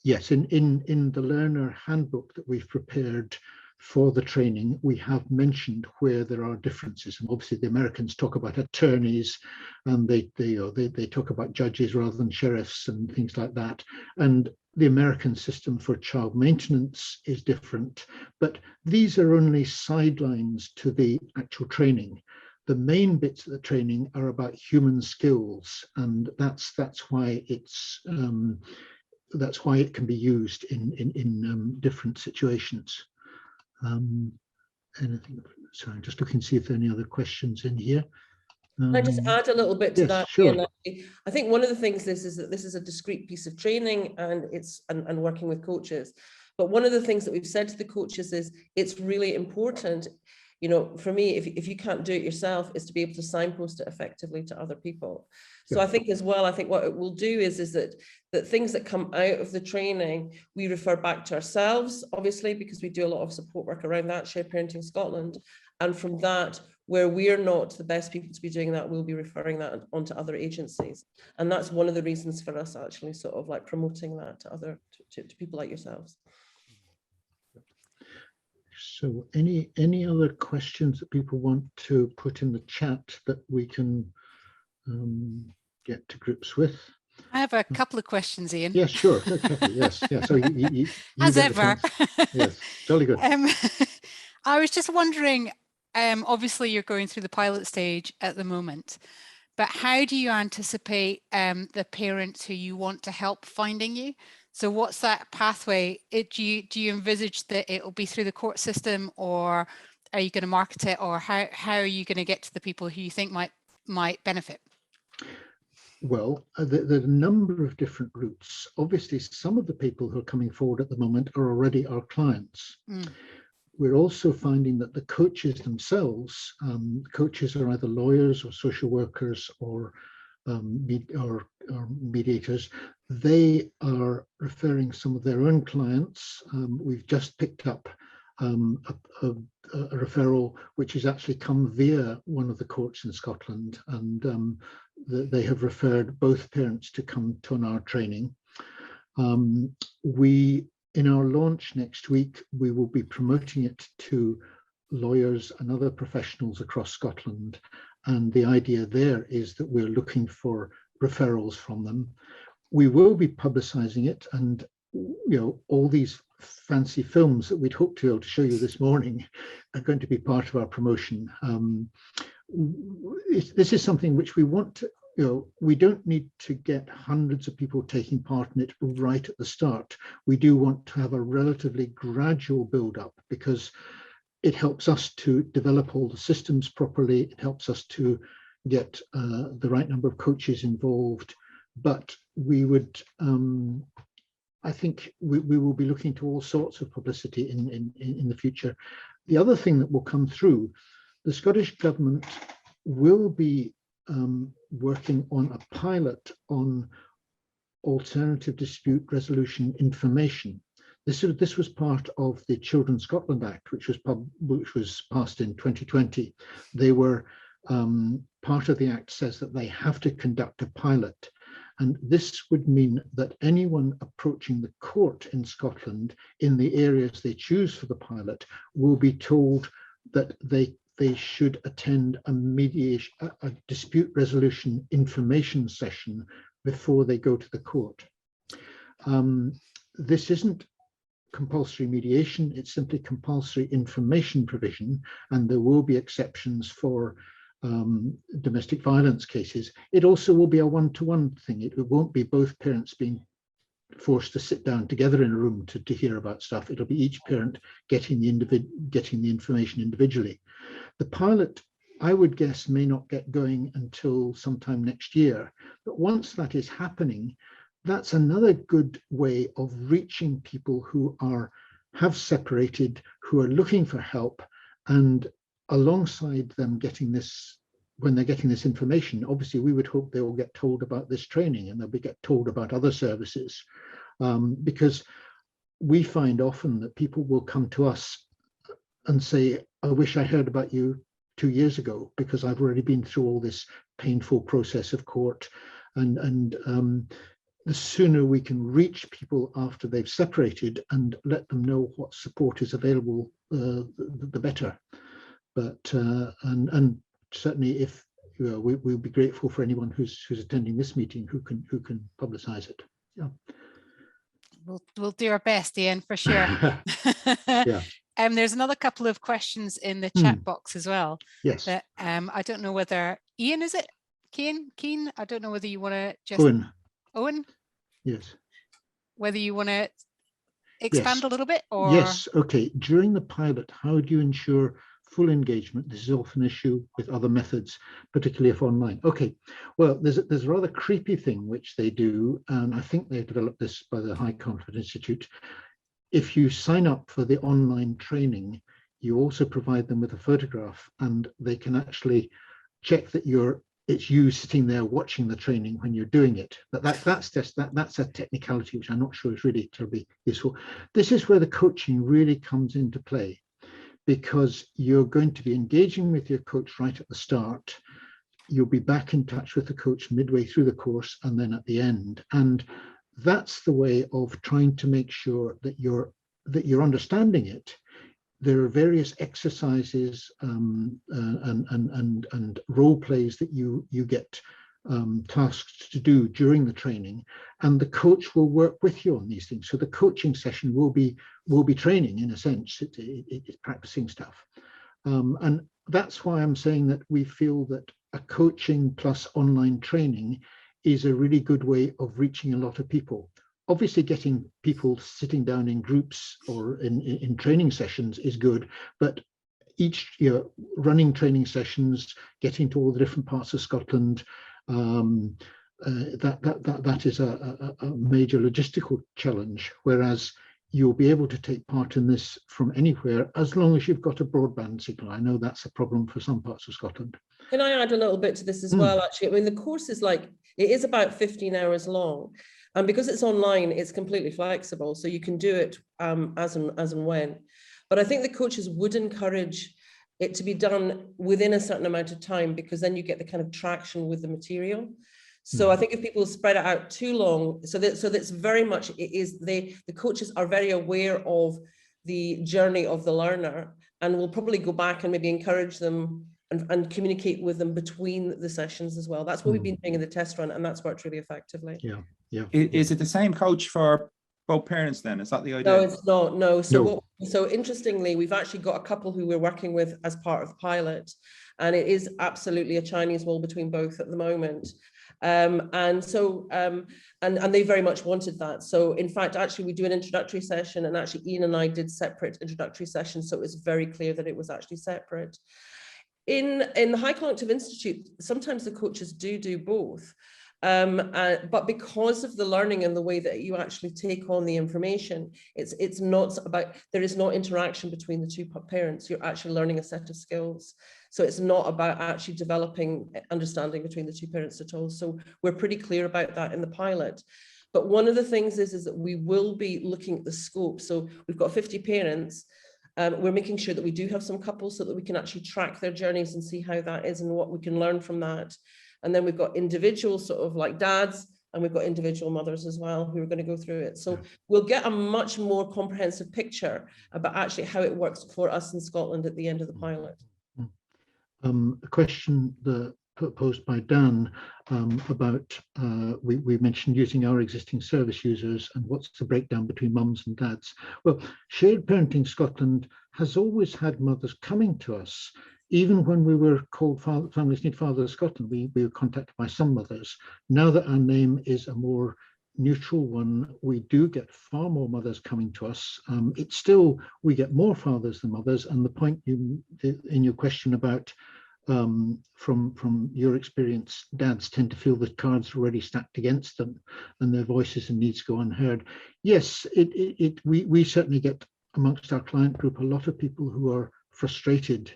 Yes, in the learner handbook that we've prepared for the training, we have mentioned where there are differences, and obviously the Americans talk about attorneys, and they talk about judges rather than sheriffs and things like that. And the American system for child maintenance is different, but these are only sidelines to the actual training. The main bits of the training are about human skills, and that's why it's that's why it can be used in different situations. Anything? Sorry, I'm just looking to see if there are any other questions in here. Can I just add a little bit to that? Sure. Ian? I think one of the things is that this is a discrete piece of training, and it's and working with coaches. But one of the things that we've said to the coaches is it's really important, you know, for me, if you can't do it yourself, is to be able to signpost it effectively to other people. So I think as well, I think what it will do is that things that come out of the training, we refer back to ourselves, obviously, because we do a lot of support work around that, Shared Parenting Scotland. And from that, where we're not the best people to be doing that, we'll be referring that onto other agencies. And that's one of the reasons for us actually sort of like promoting that to to people like yourselves. So any other questions that people want to put in the chat that we can get to grips with? I have a couple of questions, Ian. Yes, sure. Okay, yes, yeah. So you as ever. Yes, jolly good. I was just wondering, obviously you're going through the pilot stage at the moment, but how do you anticipate the parents who you want to help finding you? So what's that pathway? Do you envisage that it will be through the court system, or are you going to market it, or how are you going to get to the people who you think might benefit? Well, there are a number of different routes. Obviously, some of the people who are coming forward at the moment are already our clients. We're also finding that the coaches themselves, coaches are either lawyers or social workers or mediators. They are referring some of their own clients. We've just picked up a referral which has actually come via one of the courts in Scotland, and they have referred both parents to come to our training. In our launch next week, we will be promoting it to lawyers and other professionals across Scotland. And the idea there is that we're looking for referrals from them. We will be publicizing it, and all these fancy films that we'd hoped to be able to show you this morning are going to be part of our promotion. This is something which we want to, we don't need to get hundreds of people taking part in it right at the start. We do want to have a relatively gradual build-up, because it helps us to develop all the systems properly. It helps us to get the right number of coaches involved. But we would, I think we will be looking to all sorts of publicity in the future. The other thing that will come through, the Scottish Government will be working on a pilot on alternative dispute resolution information. This was part of the Children's Scotland Act, which was passed in 2020. They were part of the Act says that they have to conduct a pilot, And this would mean that anyone approaching the court in Scotland in the areas they choose for the pilot will be told that they should attend a dispute resolution information session before they go to the court. This isn't compulsory mediation, it's simply compulsory information provision, and there will be exceptions for domestic violence cases. It also will be a one-to-one thing. It won't be both parents being forced to sit down together in a room to hear about stuff. It'll be each parent getting the information individually. The pilot, I would guess, may not get going until sometime next year, but once that is happening, that's another good way of reaching people who have separated, who are looking for help, and alongside them getting this, when they're getting this information, obviously we would hope they will get told about this training and they'll get told about other services, because we find often that people will come to us and say, I wish I heard about you 2 years ago, because I've already been through all this painful process of court. And the sooner we can reach people after they've separated and let them know what support is available, the better. But and certainly, if we'll be grateful for anyone who's attending this meeting who can publicize it. Yeah, we'll do our best, Ian, for sure. Yeah. There's another couple of questions in the chat box as well. Yes. That I don't know whether Ian, is it Keen? I don't know whether you want to just Owen. Yes. Whether you want to expand a little bit, or yes. Okay. During the pilot, how do you ensure full engagement? This is often an issue with other methods, particularly if online. Okay, well, there's a rather creepy thing which they do, and I think they developed this by the High Conflict Institute. If you sign up for the online training, you also provide them with a photograph, and they can actually check that it's you sitting there watching the training when you're doing it. But that's a technicality which I'm not sure is really terribly useful. This is where the coaching really comes into play, because you're going to be engaging with your coach right at the start. You'll be back in touch with the coach midway through the course and then at the end. And that's the way of trying to make sure that you're understanding it. There are various exercises and role plays that you get tasked to do during the training, and the coach will work with you on these things. So the coaching session will be training in a sense. It's practicing stuff, and that's why I'm saying that we feel that a coaching plus online training is a really good way of reaching a lot of people. Obviously, getting people sitting down in groups or in training sessions is good, but each running training sessions, getting to all the different parts of Scotland, that is a major logistical challenge. Whereas you'll be able to take part in this from anywhere as long as you've got a broadband signal. I know that's a problem for some parts of Scotland. Can I add a little bit to this as well? Actually, I mean, the course is it is about 15 hours long. And because it's online, it's completely flexible. So you can do it as and when. But I think the coaches would encourage it to be done within a certain amount of time, because then you get the kind of traction with the material. So I think if people spread it out too long, so that's very much, the coaches are very aware of the journey of the learner, and will probably go back and maybe encourage them and communicate with them between the sessions as well. That's what we've been doing in the test run, and that's worked really effectively. Yeah, yeah. Is it the same coach for both parents then? Is that the idea? No, it's not. No. So interestingly, we've actually got a couple who we're working with as part of the pilot, and it is absolutely a Chinese wall between both at the moment. And they very much wanted that. So in fact, actually we do an introductory session, and actually Ian and I did separate introductory sessions. So it was very clear that it was actually separate. In the High Cognitive Institute, sometimes the coaches do both. But because of the learning and the way that you actually take on the information, it's not about, there is no interaction between the two parents. You're actually learning a set of skills. So it's not about actually developing understanding between the two parents at all. So we're pretty clear about that in the pilot. But one of the things is that we will be looking at the scope. So we've got 50 parents. We're making sure that we do have some couples so that we can actually track their journeys and see how that is and what we can learn from that. And then we've got individuals, sort of like dads, and we've got individual mothers as well who are going to go through it. So we'll get a much more comprehensive picture about actually how it works for us in Scotland at the end of the pilot. A question that posed by Dan about, we mentioned using our existing service users and what's the breakdown between mums and dads. Well, Shared Parenting Scotland has always had mothers coming to us. Even when we were called Families Need Fathers Scotland, we were contacted by some mothers. Now that our name is a more neutral one, we do get far more mothers coming to us. It's still, we get more fathers than mothers. And the point in your question about from your experience, dads tend to feel the cards are already stacked against them and their voices and needs go unheard. Yes, we certainly get amongst our client group a lot of people who are frustrated.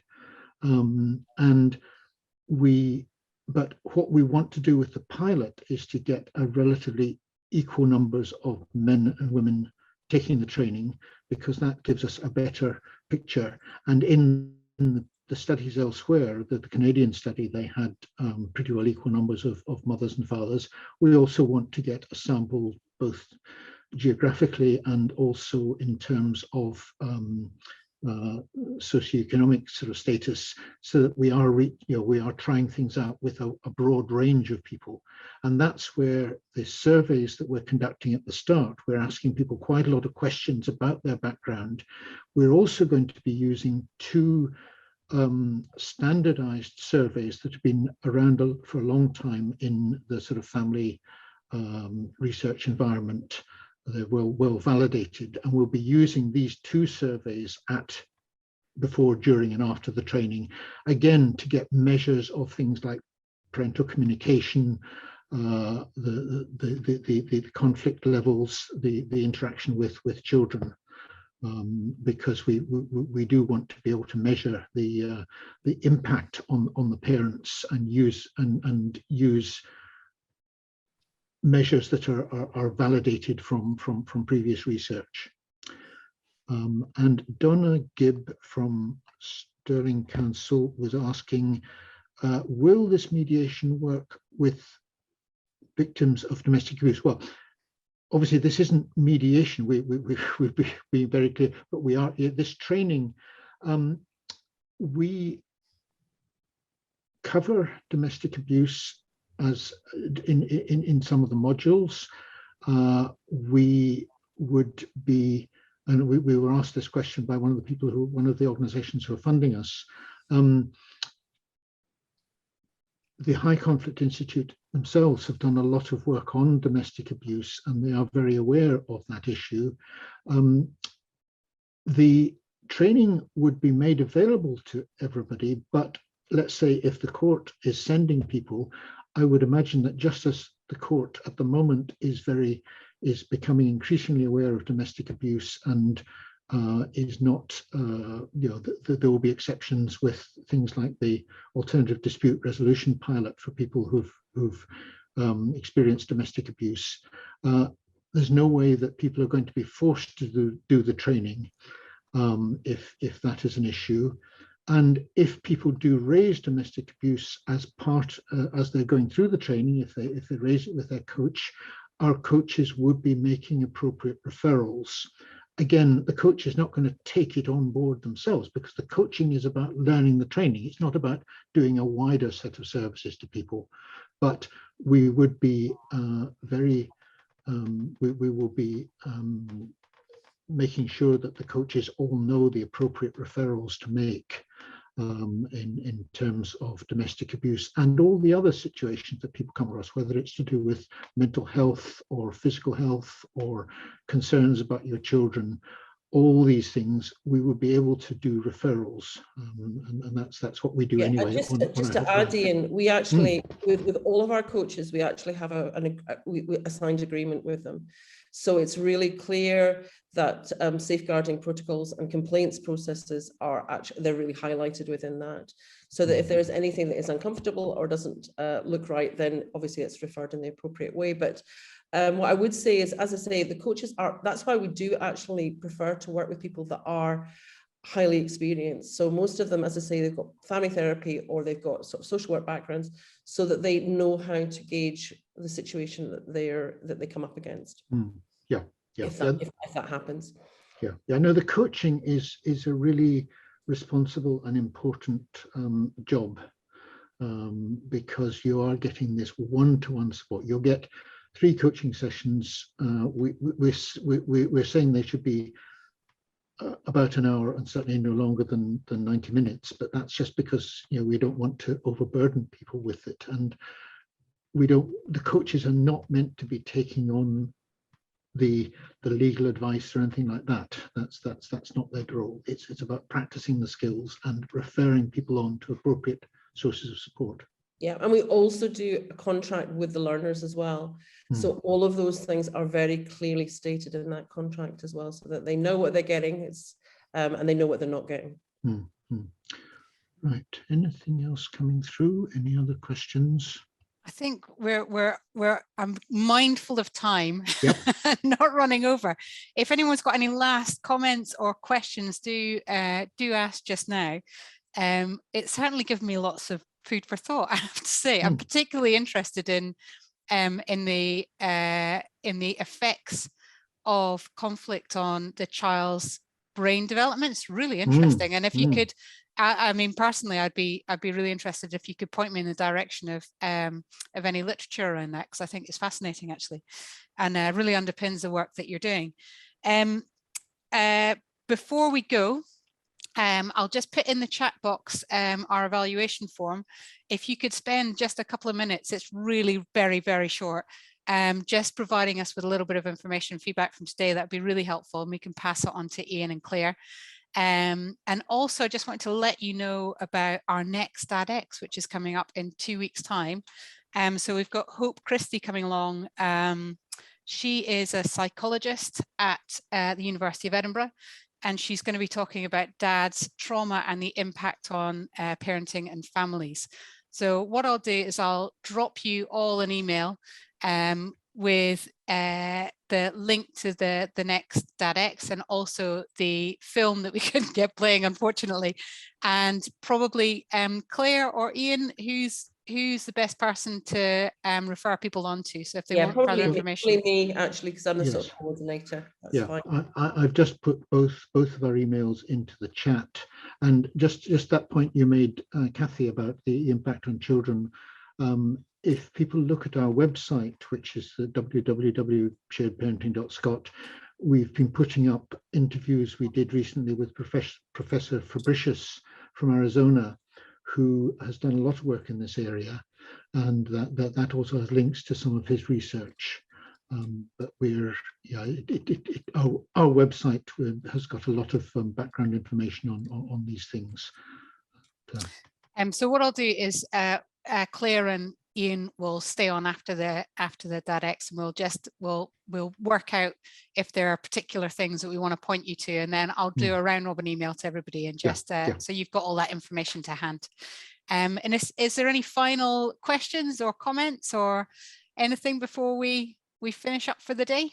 But what we want to do with the pilot is to get a relatively equal numbers of men and women taking the training, because that gives us a better picture. And in the studies elsewhere, the Canadian study, they had pretty well equal numbers of mothers and fathers. We also want to get a sample both geographically and also in terms of socioeconomic sort of status, so that we are trying things out with a broad range of people. And that's where the surveys that we're conducting at the start, we're asking people quite a lot of questions about their background. We're also going to be using two standardized surveys that have been around for a long time in the sort of family research environment. They're well validated, and we'll be using these two surveys before, during, and after the training, again to get measures of things like parental communication, the conflict levels, the interaction with children, because we do want to be able to measure the impact on the parents and use measures that are validated from previous research. And Donna Gibb from Stirling Council was asking, will this mediation work with victims of domestic abuse? Well, obviously this isn't mediation, we've been very clear, but we are, this training, we cover domestic abuse as in some of the modules. We would be, and we were asked this question by one of the organizations who are funding us. The High Conflict Institute themselves have done a lot of work on domestic abuse, and they are very aware of that issue. The training would be made available to everybody, but let's say if the court is sending people, I would imagine that just as the court at the moment is becoming increasingly aware of domestic abuse and is not, there will be exceptions with things like the alternative dispute resolution pilot for people who've experienced domestic abuse. There's no way that people are going to be forced to do the training if that is an issue. And if people do raise domestic abuse as they're going through the training, if they raise it with their coach, our coaches would be making appropriate referrals. Again, the coach is not going to take it on board themselves, because the coaching is about learning the training. It's not about doing a wider set of services to people. But we would be we will be making sure that the coaches all know the appropriate referrals to make in terms of domestic abuse and all the other situations that people come across, whether it's to do with mental health or physical health or concerns about your children. All these things we will be able to do referrals, and that's what we do anyway. Just to add, Ian, we actually with all of our coaches, we actually have a signed agreement with them. So it's really clear that safeguarding protocols and complaints processes are they're really highlighted within that. So that if there is anything that is uncomfortable or doesn't look right, then obviously it's referred in the appropriate way. But what I would say is, as I say, the coaches that's why we do actually prefer to work with people that are highly experienced. So most of them, as I say, they've got family therapy or they've got sort of social work backgrounds, so that they know how to gauge the situation that they come up against. Yeah. If that happens. Yeah. I know the coaching is a really responsible and important job, because you are getting this one-to-one support. You'll get 3 coaching sessions. We're saying they should be about an hour and certainly no longer than 90 minutes, but that's just because we don't want to overburden people with it, and the coaches are not meant to be taking on the legal advice or anything like that. That's not their role. It's about practicing the skills and referring people on to appropriate sources of support. Yeah, and we also do a contract with the learners as well. So all of those things are very clearly stated in that contract as well, so that they know what they're getting, and they know what they're not getting. Right. Anything else coming through? Any other questions? I think I'm mindful of time, yep. not running over. If anyone's got any last comments or questions, do ask just now. It's certainly given me lots of food for thought, I have to say. I'm particularly interested in the effects of conflict on the child's brain development. It's really interesting. And if you could, I mean, personally, I'd be really interested if you could point me in the direction of any literature around that, because I think it's fascinating, actually, and really underpins the work that you're doing. Before we go, I'll just put in the chat box our evaluation form. If you could spend just a couple of minutes, it's really very, very short, just providing us with a little bit of information and feedback from today, that'd be really helpful, and we can pass it on to Ian and Claire. And also, I just want to let you know about our next DADx, which is coming up in 2 weeks' time. So we've got Hope Christie coming along. She is a psychologist at the University of Edinburgh, and she's going to be talking about dad's trauma and the impact on parenting and families. So what I'll do is I'll drop you all an email with the link to the next DADx, and also the film that we couldn't get playing, unfortunately. And probably Claire or Ian, who's the best person to refer people on to, so if they want further information. Probably me, actually, because I'm the sort of coordinator. That's fine. I've just put both of our emails into the chat, and just that point you made, Kathy, about the impact on children. If people look at our website, which is the www.sharedparenting.scot, we've been putting up interviews we did recently with Professor Fabricius from Arizona, who has done a lot of work in this area, and that also has links to some of his research. But our website has got a lot of background information on these things. So what I'll do is Claire and Ian will stay on after the DADx, and we'll work out if there are particular things that we want to point you to, and then I'll do a round robin email to everybody, and just so you've got all that information to hand. And is there any final questions or comments or anything before we finish up for the day?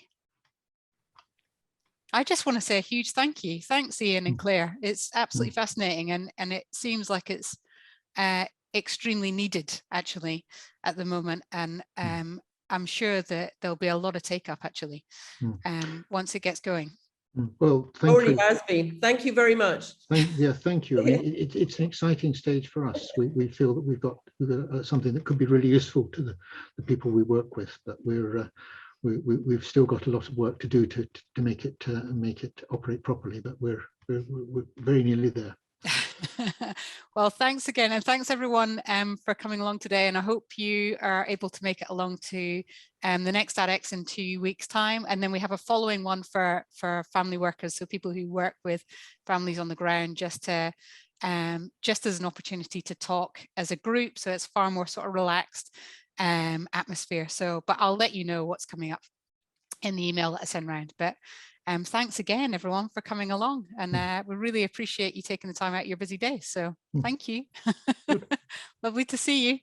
I just want to say a huge thank you. Thanks, Ian and Claire. It's absolutely fascinating, and it seems like it's extremely needed, actually, at the moment. And I'm sure that there'll be a lot of take up, actually, once it gets going. Well, thank already you. Has been. Thank you very much. Thank you. I mean, it's an exciting stage for us. We feel that we've got something that could be really useful to the people we work with, but we've still got a lot of work to do to make it operate properly. But we're very nearly there. Well, thanks again, and thanks everyone for coming along today, and I hope you are able to make it along to the next DADx in 2 weeks' time, and then we have a following one for family workers, so people who work with families on the ground, just as an opportunity to talk as a group, so it's far more sort of relaxed atmosphere. So, but I'll let you know what's coming up in the email that I send around. But thanks again, everyone, for coming along, and we really appreciate you taking the time out of your busy day. So thank you. Lovely to see you.